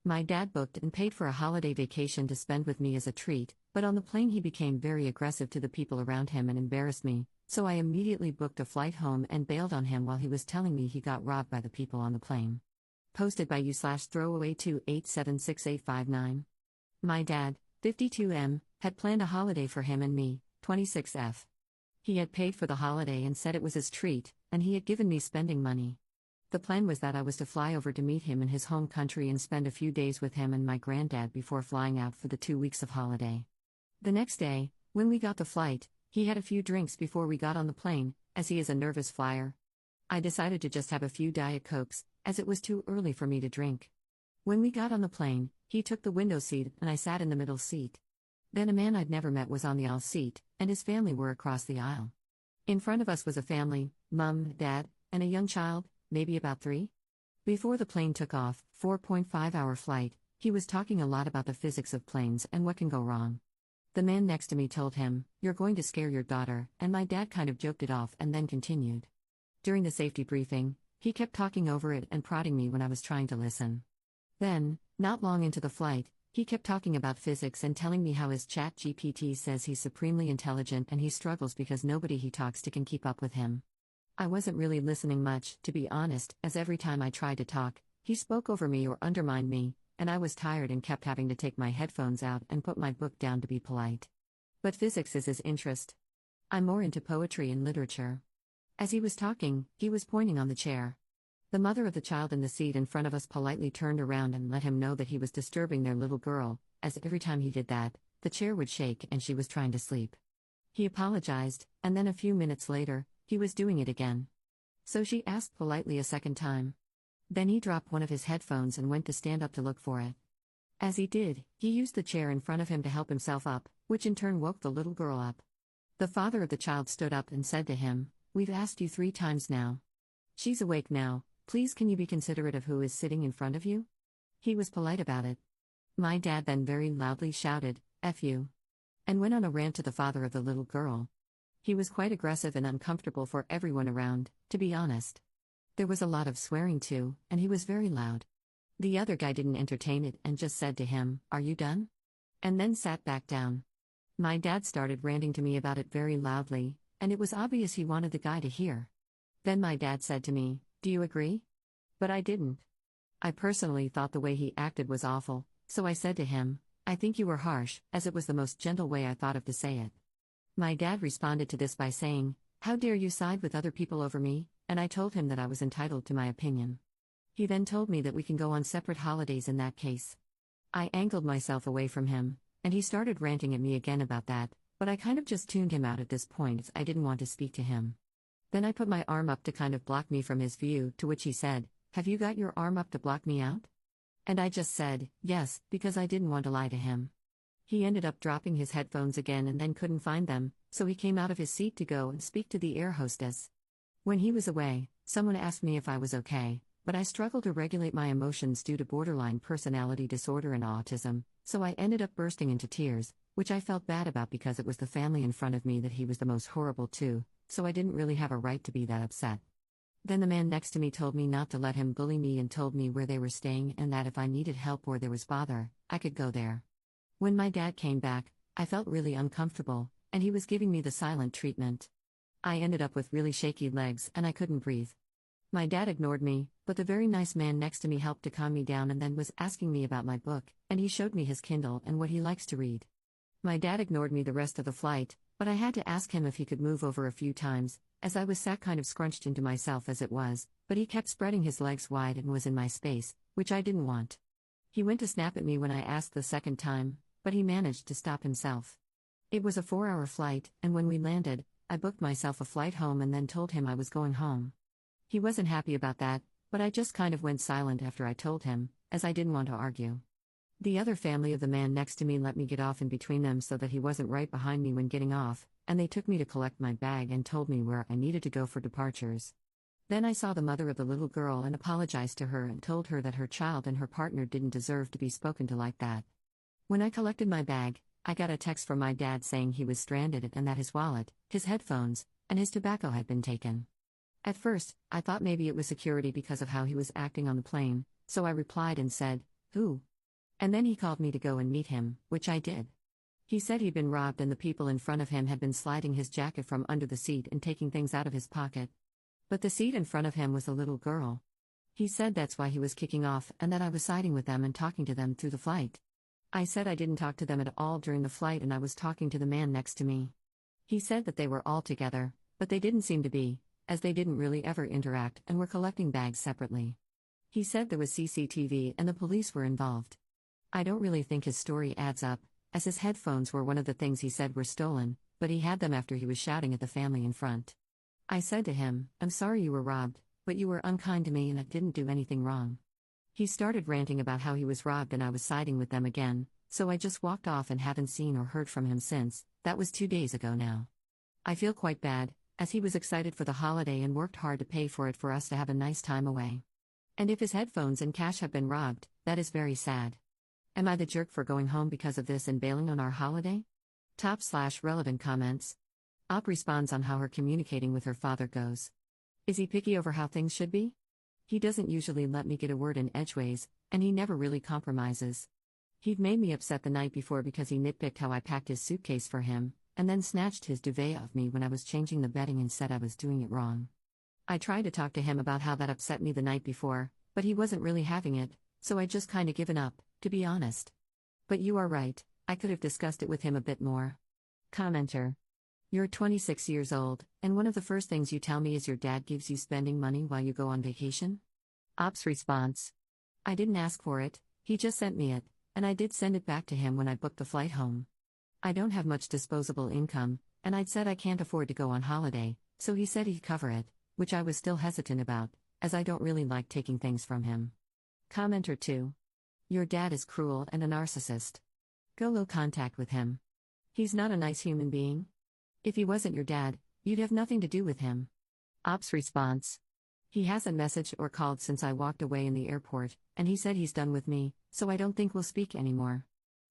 My dad booked and paid for a holiday vacation to spend with me as a treat, but on the plane he became very aggressive to the people around him and embarrassed me, so I immediately booked a flight home and bailed on him while he was telling me he got robbed by the people on the plane. Posted by u/throwaway28766859. My dad, 52M, had planned a holiday for him and me, 26F. He had paid for the holiday and said it was his treat, and he had given me spending money. The plan was that I was to fly over to meet him in his home country and spend a few days with him and my granddad before flying out for the 2 weeks of holiday. The next day, when we got the flight, he had a few drinks before we got on the plane, as he is a nervous flyer. I decided to just have a few Diet Cokes, as it was too early for me to drink. When we got on the plane, he took the window seat and I sat in the middle seat. Then a man I'd never met was on the aisle seat, and his family were across the aisle. In front of us was a family, mom, dad, and a young child, maybe about 3. Before the plane took off, 4.5-hour flight, he was talking a lot about the physics of planes and what can go wrong. The man next to me told him, "You're going to scare your daughter," and my dad kind of joked it off and then continued. During the safety briefing, he kept talking over it and prodding me when I was trying to listen. Then, not long into the flight, he kept talking about physics and telling me how his ChatGPT says he's supremely intelligent and he struggles because nobody he talks to can keep up with him. I wasn't really listening much, to be honest, as every time I tried to talk, he spoke over me or undermined me, and I was tired and kept having to take my headphones out and put my book down to be polite. But physics is his interest. I'm more into poetry and literature. As he was talking, he was pointing on the chair. The mother of the child in the seat in front of us politely turned around and let him know that he was disturbing their little girl, as every time he did that, the chair would shake and she was trying to sleep. He apologized, and then a few minutes later, he was doing it again. So she asked politely a second time. Then he dropped one of his headphones and went to stand up to look for it. As he did, he used the chair in front of him to help himself up, which in turn woke the little girl up. The father of the child stood up and said to him, "We've asked you 3 times now. She's awake now, please can you be considerate of who is sitting in front of you?" He was polite about it. My dad then very loudly shouted, "F you," and went on a rant to the father of the little girl. He was quite aggressive and uncomfortable for everyone around, to be honest. There was a lot of swearing too, and he was very loud. The other guy didn't entertain it and just said to him, "Are you done?" and then sat back down. My dad started ranting to me about it very loudly, and it was obvious he wanted the guy to hear. Then my dad said to me, "Do you agree?" But I didn't. I personally thought the way he acted was awful, so I said to him, "I think you were harsh," as it was the most gentle way I thought of to say it. My dad responded to this by saying, "How dare you side with other people over me?" and I told him that I was entitled to my opinion. He then told me that we can go on separate holidays in that case. I angled myself away from him, and he started ranting at me again about that, but I kind of just tuned him out at this point as I didn't want to speak to him. Then I put my arm up to kind of block me from his view, to which he said, "Have you got your arm up to block me out?" And I just said, "Yes," because I didn't want to lie to him. He ended up dropping his headphones again and then couldn't find them, so he came out of his seat to go and speak to the air hostess. When he was away, someone asked me if I was okay, but I struggled to regulate my emotions due to borderline personality disorder and autism, so I ended up bursting into tears, which I felt bad about because it was the family in front of me that he was the most horrible to, so I didn't really have a right to be that upset. Then the man next to me told me not to let him bully me and told me where they were staying and that if I needed help or there was bother, I could go there. When my dad came back, I felt really uncomfortable, and he was giving me the silent treatment. I ended up with really shaky legs and I couldn't breathe. My dad ignored me, but the very nice man next to me helped to calm me down and then was asking me about my book, and he showed me his Kindle and what he likes to read. My dad ignored me the rest of the flight, but I had to ask him if he could move over a few times, as I was sat kind of scrunched into myself as it was, but he kept spreading his legs wide and was in my space, which I didn't want. He went to snap at me when I asked the second time, but he managed to stop himself. It was a 4-hour flight, and when we landed, I booked myself a flight home and then told him I was going home. He wasn't happy about that, but I just kind of went silent after I told him, as I didn't want to argue. The other family of the man next to me let me get off in between them so that he wasn't right behind me when getting off, and they took me to collect my bag and told me where I needed to go for departures. Then I saw the mother of the little girl and apologized to her and told her that her child and her partner didn't deserve to be spoken to like that. When I collected my bag, I got a text from my dad saying he was stranded and that his wallet, his headphones, and his tobacco had been taken. At first, I thought maybe it was security because of how he was acting on the plane, so I replied and said, "Who?" And then he called me to go and meet him, which I did. He said he'd been robbed and the people in front of him had been sliding his jacket from under the seat and taking things out of his pocket. But the seat in front of him was a little girl. He said that's why he was kicking off and that I was siding with them and talking to them through the flight. I said I didn't talk to them at all during the flight and I was talking to the man next to me. He said that they were all together, but they didn't seem to be, as they didn't really ever interact and were collecting bags separately. He said there was CCTV and the police were involved. I don't really think his story adds up, as his headphones were one of the things he said were stolen, but he had them after he was shouting at the family in front. I said to him, "I'm sorry you were robbed, but you were unkind to me and I didn't do anything wrong." He started ranting about how he was robbed and I was siding with them again, so I just walked off and haven't seen or heard from him since. That was 2 days ago now. I feel quite bad, as he was excited for the holiday and worked hard to pay for it for us to have a nice time away. And if his headphones and cash have been robbed, that is very sad. Am I the jerk for going home because of this and bailing on our holiday? Top/relevant comments. Op responds on how her communicating with her father goes. Is he picky over how things should be? He doesn't usually let me get a word in edgeways, and he never really compromises. He'd made me upset the night before because he nitpicked how I packed his suitcase for him, and then snatched his duvet off me when I was changing the bedding and said I was doing it wrong. I tried to talk to him about how that upset me the night before, but he wasn't really having it, so I just kinda given up, to be honest. But you are right, I could have discussed it with him a bit more. Commenter. You're 26 years old, and one of the first things you tell me is your dad gives you spending money while you go on vacation? Op's response. I didn't ask for it, he just sent me it, and I did send it back to him when I booked the flight home. I don't have much disposable income, and I'd said I can't afford to go on holiday, so he said he'd cover it, which I was still hesitant about, as I don't really like taking things from him. Commenter 2. Your dad is cruel and a narcissist. Go low contact with him. He's not a nice human being. If he wasn't your dad, you'd have nothing to do with him. Op's response. He hasn't messaged or called since I walked away in the airport, and he said he's done with me, so I don't think we'll speak anymore.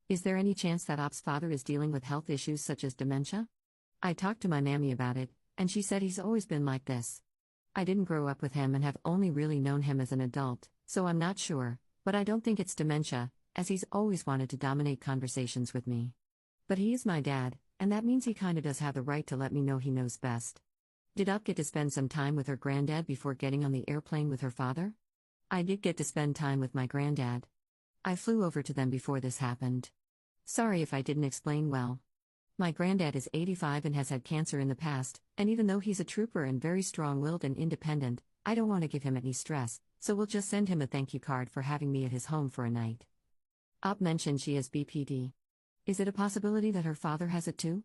Is there any chance that Op's father is dealing with health issues such as dementia? I talked to my mammy about it, and she said he's always been like this. I didn't grow up with him and have only really known him as an adult, so I'm not sure, but I don't think it's dementia, as he's always wanted to dominate conversations with me. But he is my dad, and that means he kinda does have the right to let me know he knows best. Did Up get to spend some time with her granddad before getting on the airplane with her father? I did get to spend time with my granddad. I flew over to them before this happened. Sorry if I didn't explain well. My granddad is 85 and has had cancer in the past, and even though he's a trooper and very strong-willed and independent, I don't want to give him any stress, so we'll just send him a thank you card for having me at his home for a night. Up mentioned she has BPD. Is it a possibility that her father has it too?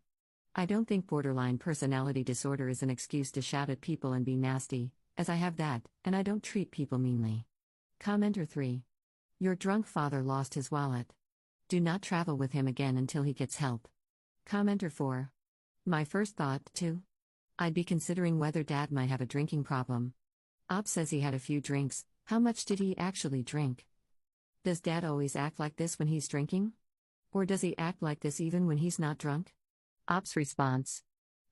I don't think borderline personality disorder is an excuse to shout at people and be nasty, as I have that, and I don't treat people meanly. Commenter 3. Your drunk father lost his wallet. Do not travel with him again until he gets help. Commenter 4. My first thought, too. I'd be considering whether dad might have a drinking problem. Op says he had a few drinks. How much did he actually drink? Does dad always act like this when he's drinking? Or does he act like this even when he's not drunk? Op's response.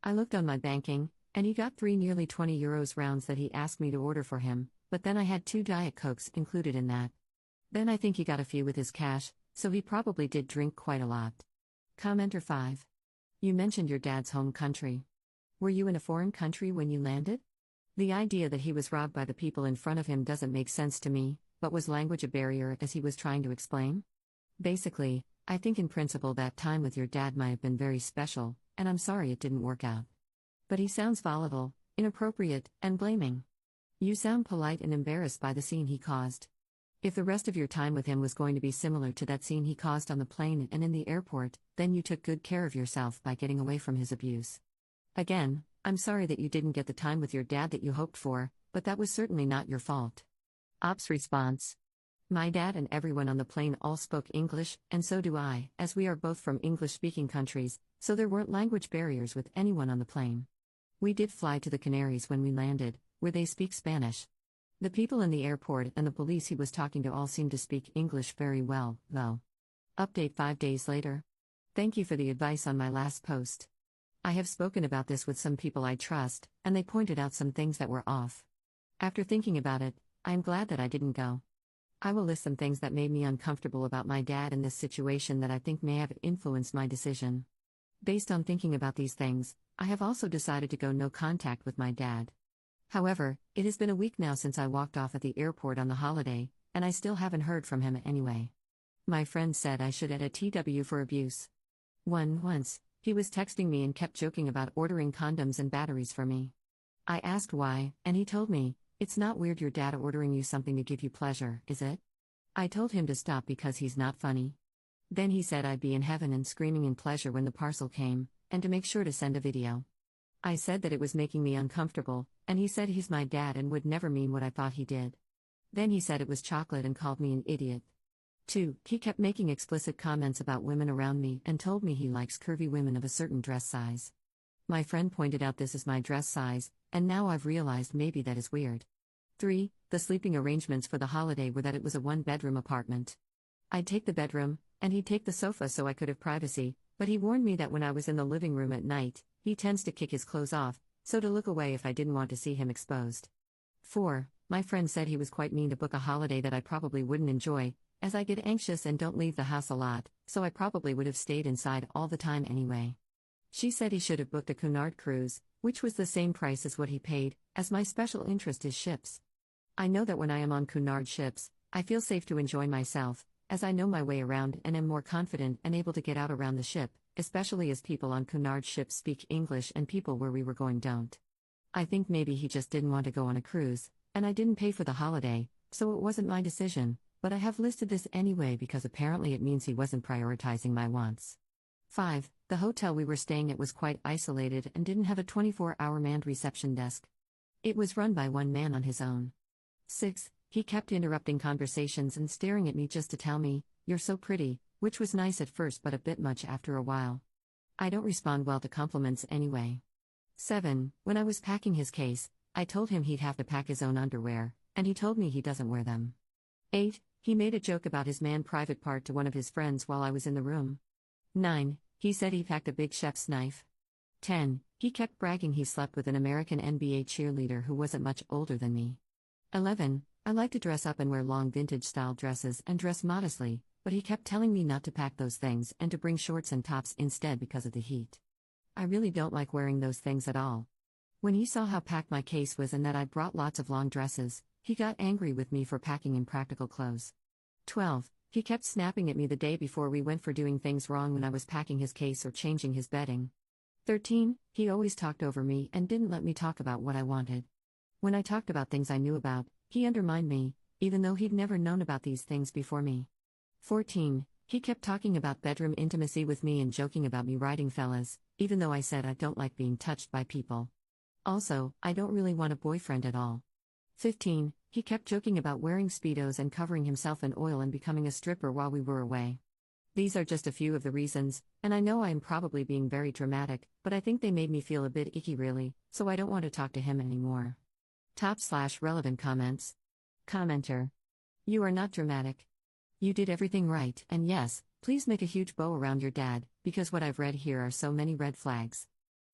I looked on my banking, and he got 3 nearly €20 rounds that he asked me to order for him, but then I had 2 Diet Cokes included in that. Then I think he got a few with his cash, so he probably did drink quite a lot. Commenter 5. You mentioned your dad's home country. Were you in a foreign country when you landed? The idea that he was robbed by the people in front of him doesn't make sense to me, but was language a barrier as he was trying to explain? Basically, I think in principle that time with your dad might have been very special, and I'm sorry it didn't work out. But he sounds volatile, inappropriate, and blaming. You sound polite and embarrassed by the scene he caused. If the rest of your time with him was going to be similar to that scene he caused on the plane and in the airport, then you took good care of yourself by getting away from his abuse. Again, I'm sorry that you didn't get the time with your dad that you hoped for, but that was certainly not your fault. Op's response. My dad and everyone on the plane all spoke English, and so do I, as we are both from English-speaking countries, so there weren't language barriers with anyone on the plane. We did fly to the Canaries when we landed, where they speak Spanish. The people in the airport and the police he was talking to all seemed to speak English very well, though. Update 5 days later. Thank you for the advice on my last post. I have spoken about this with some people I trust, and they pointed out some things that were off. After thinking about it, I am glad that I didn't go. I will list some things that made me uncomfortable about my dad in this situation that I think may have influenced my decision. Based on thinking about these things, I have also decided to go no contact with my dad. However, it has been a week now since I walked off at the airport on the holiday, and I still haven't heard from him anyway. My friend said I should add a TW for abuse. Once, he was texting me and kept joking about ordering condoms and batteries for me. I asked why, and he told me, "It's not weird your dad ordering you something to give you pleasure, is it?" I told him to stop because he's not funny. Then he said I'd be in heaven and screaming in pleasure when the parcel came, and to make sure to send a video. I said that it was making me uncomfortable, and he said he's my dad and would never mean what I thought he did. Then he said it was chocolate and called me an idiot. 2. He kept making explicit comments about women around me and told me he likes curvy women of a certain dress size. My friend pointed out this is my dress size, and now I've realized maybe that is weird. 3. The sleeping arrangements for the holiday were that it was a one-bedroom apartment. I'd take the bedroom, and he'd take the sofa so I could have privacy, but he warned me that when I was in the living room at night, he tends to kick his clothes off, so to look away if I didn't want to see him exposed. 4. My friend said he was quite mean to book a holiday that I probably wouldn't enjoy, as I get anxious and don't leave the house a lot, so I probably would have stayed inside all the time anyway. She said he should have booked a Cunard cruise, which was the same price as what he paid, as my special interest is ships. I know that when I am on Cunard ships, I feel safe to enjoy myself, as I know my way around and am more confident and able to get out around the ship, especially as people on Cunard ships speak English and people where we were going don't. I think maybe he just didn't want to go on a cruise, and I didn't pay for the holiday, so it wasn't my decision, but I have listed this anyway because apparently it means he wasn't prioritizing my wants. 5. The hotel we were staying at was quite isolated and didn't have a 24-hour manned reception desk. It was run by one man on his own. 6. He kept interrupting conversations and staring at me just to tell me, "You're so pretty," which was nice at first but a bit much after a while. I don't respond well to compliments anyway. 7. When I was packing his case, I told him he'd have to pack his own underwear, and he told me he doesn't wear them. 8. He made a joke about his man private part to one of his friends while I was in the room. 9. He said he packed a big chef's knife. 10. He kept bragging he slept with an American NBA cheerleader who wasn't much older than me. 11. I like to dress up and wear long vintage-style dresses and dress modestly, but he kept telling me not to pack those things and to bring shorts and tops instead because of the heat. I really don't like wearing those things at all. When he saw how packed my case was and that I brought lots of long dresses, he got angry with me for packing impractical clothes. 12. He kept snapping at me the day before we went for doing things wrong when I was packing his case or changing his bedding. 13. He always talked over me and didn't let me talk about what I wanted. When I talked about things I knew about, he undermined me, even though he'd never known about these things before me. 14. He kept talking about bedroom intimacy with me and joking about me riding fellas, even though I said I don't like being touched by people. Also, I don't really want a boyfriend at all. 15. He kept joking about wearing Speedos and covering himself in oil and becoming a stripper while we were away. These are just a few of the reasons, and I know I am probably being very dramatic, but I think they made me feel a bit icky really, so I don't want to talk to him anymore. Top/relevant comments. Commenter. You are not dramatic. You did everything right, and yes, please make a huge bow around your dad, because what I've read here are so many red flags.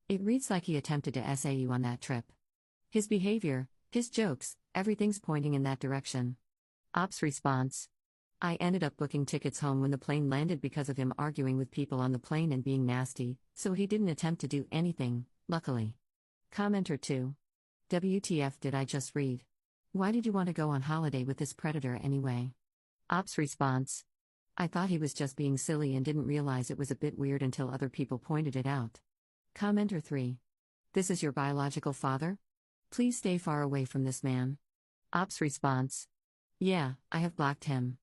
It reads like he attempted to SA you on that trip. His behavior, his jokes, everything's pointing in that direction. Ops response. I ended up booking tickets home when the plane landed because of him arguing with people on the plane and being nasty, so he didn't attempt to do anything, luckily. Commenter 2. WTF did I just read? Why did you want to go on holiday with this predator anyway? Ops response. I thought he was just being silly and didn't realize it was a bit weird until other people pointed it out. Commenter 3. This is your biological father? Please stay far away from this man. Ops response. Yeah, I have blocked him.